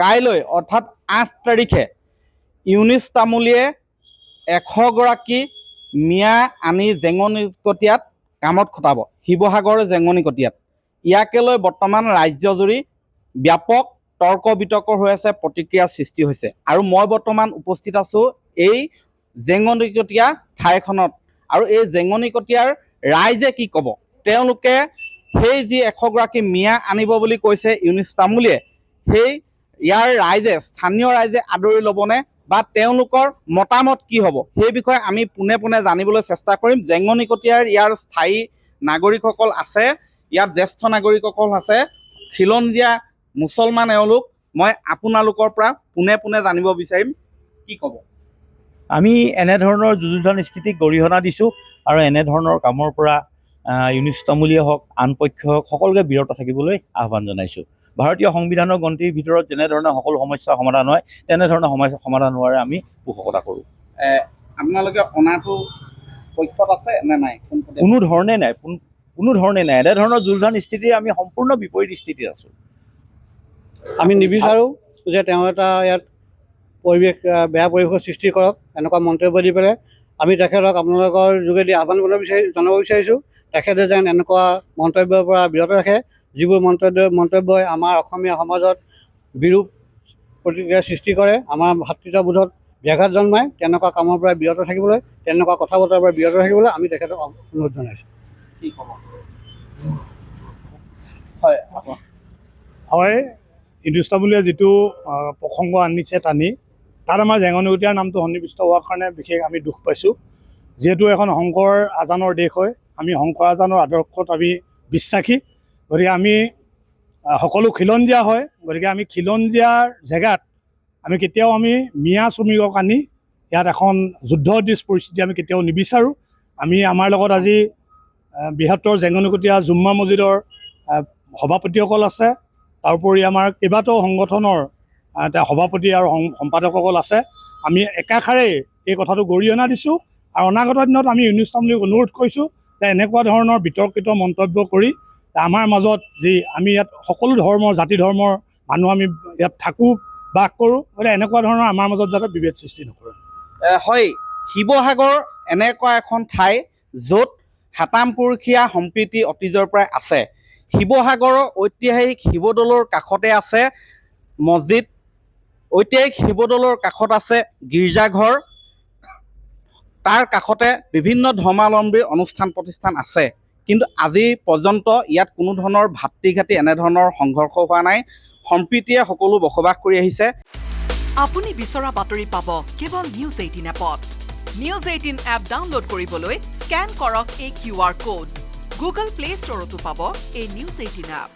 কাইলৈ অৰ্থাৎ 8 তাৰিখে ইউনিছ তামুলীয়ে 100 গৰাকী মিয়া আনি জেঙনিকটীয়াত কামত খটাব। শিৱসাগৰ জেঙনিকটীয়াত ইয়াকে লৈ বৰ্তমান ৰাজ্যজুৰি ব্যাপক তৰ্ক বিতৰ্ক হৈ আছে, প্ৰতিক্ৰিয়াৰ সৃষ্টি হৈছে। আৰু মই বৰ্তমান উপস্থিত আছোঁ এই জেঙনিকটীয়া ঠাইখনত। আৰু এই জেঙনিকটীয়াৰ ৰাইজে কি ক'ব, তেওঁলোকে সেই যি 100 গৰাকী মিয়া আনিব বুলি কৈছে ইউনিছ তামুলীয়ে, সেই ইয়াৰ ৰাইজে, স্থানীয় ৰাইজে আদৰি ল'বনে বা তেওঁলোকৰ মতামত কি হ'ব, সেই বিষয়ে আমি পোনে পোনে জানিবলৈ চেষ্টা কৰিম। জেঙনিকটীয়াৰ ইয়াৰ স্থায়ী নাগৰিকসকল আছে, ইয়াত জ্যেষ্ঠ নাগৰিকসকল আছে, খিলঞ্জীয়া মুছলমান এওঁলোক। মই আপোনালোকৰ পৰা পোনে পোনে জানিব বিচাৰিম, কি ক'ব? আমি এনেধৰণৰ যুযুধান স্থিতিক গৰিহণা দিছোঁ আৰু এনেধৰণৰ কামৰ পৰা ইউনিছ তামুলীয়ে হওক, আন পক্ষই হওক, সকলোকে বিৰত থাকিবলৈ আহ্বান জনাইছোঁ। ভাৰতীয় সংবিধানৰ গন্তিৰ ভিতৰত যেনেধৰণে সকলো সমস্যা সমাধান হয়, তেনেধৰণৰ সমস্যা সমাধান হোৱাৰে আমি পোষকতা কৰোঁ। আপোনালোকে অনাটো পক্ষত আছে নে নাই? কোনো ধৰণে নাই, এনেধৰণৰ যুযুধান স্থিতি আমি সম্পূৰ্ণ বিপৰীত স্থিতিত আছোঁ। আমি নিবিচাৰোঁ যে তেওঁ এটা ইয়াত বেয়া পৰিৱেশৰ সৃষ্টি কৰক, এনেকুৱা মন্তব্য দি পেলাই আমি তেখেতক আপোনালোকৰ যোগেদি আহ্বান জনাব বিচাৰিছোঁ, তেখেতে যেন এনেকুৱা মন্তব্যৰ পৰা বিৰত ৰাখে, যিবোৰ মন্তব্যই আমাৰ অসমীয়া সমাজত বিৰূপ প্ৰতিক্ৰিয়াৰ সৃষ্টি কৰে, আমাৰ ভাতৃত্ববোধত ব্যাঘাত জন্মায়। তেনেকুৱা কামৰ পৰা বিৰত থাকিবলৈ, তেনেকুৱা কথা বতৰাৰ পৰা বিৰত থাকিবলৈ আমি তেখেতক অনুৰোধ জনাইছোঁ। কি ক'ব? হয়, হয়, ইউনিছ তামুলীয়ে যিটো প্ৰসংগ আনিছে টানি, তাত আমাৰ জেঙনিকটীয়াৰ নামটো সন্নিৱিষ্ট হোৱাৰ কাৰণে বিশেষ আমি দুখ পাইছোঁ। যিহেতু এখন শংকৰ আজানৰ দেশ হয়, আমি শংকৰ আজানৰ আদৰ্শত আমি বিশ্বাসী। গতিকে আমি সকলো খিলঞ্জীয়া হয়, গতিকে আমি খিলঞ্জীয়াৰ জেগাত আমি কেতিয়াও মিয়া শ্ৰমিকক আনি ইয়াত এখন যুদ্ধসদৃশ পৰিস্থিতি আমি কেতিয়াও নিবিচাৰোঁ। আমাৰ লগত আজি বৃহত্তৰ জেঙনিকটীয়া জুম্মা মছজিদৰ সভাপতিসকল আছে, তাৰোপৰি আমাৰ কেইবাটাও সংগঠনৰ সভাপতি আৰু সম্পাদকসকল আছে। আমি একাষাৰেই এই কথাটো গৰিহণা দিছোঁ আৰু অনাগত দিনত আমি ইউনিছ তামুলীক অনুৰোধ কৰিছোঁ যে এনেকুৱা ধৰণৰ বিতৰ্কিত মন্তব্য কৰি আমাৰ মাজত আমি ইয়াত সকলো ধৰ্মৰ, জাতি ধৰ্মৰ মানুহ আমি ইয়াত থাকোঁ, বাস কৰোঁ, গতিকে এনেকুৱা ধৰণৰ আমাৰ মাজত যাতে বিভেদ সৃষ্টি নকৰে। হয়, শিৱসাগৰ এনেকুৱা এখন ঠাই য'ত সাতামপুৰুষীয়া সম্প্ৰীতি অতীজৰ পৰাই আছে। শিৱসাগৰৰ ঐতিহাসিক শিৱদৌলৰ কাষতে আছে মছজিদ, ঐতিহাসিক শিৱদৌলৰ কাষত আছে গীৰ্জাঘৰ, তাৰ কাষতে বিভিন্ন ধৰ্মাৱলম্বীৰ অনুষ্ঠান প্ৰতিষ্ঠান আছে। কিন্তু আজি পৰ্যন্ত ইয়াত কোনো ধৰণৰ ভাতৃঘাতী এনেধৰণৰ সংঘৰ্ষ হোৱা নাই, সম্প্ৰীতিয়ে সকলো বসবাস কৰি আহিছে। আপুনি বিচৰা বাতৰি পাব কেৱল নিউজ 18 এপত। নিউজ 18 এপ ডাউনলোড কৰিবলৈ স্কেন কৰক এই QR কোড। গুগল প্লে ষ্টৰতো পাব এই নিউজ 18 এপ।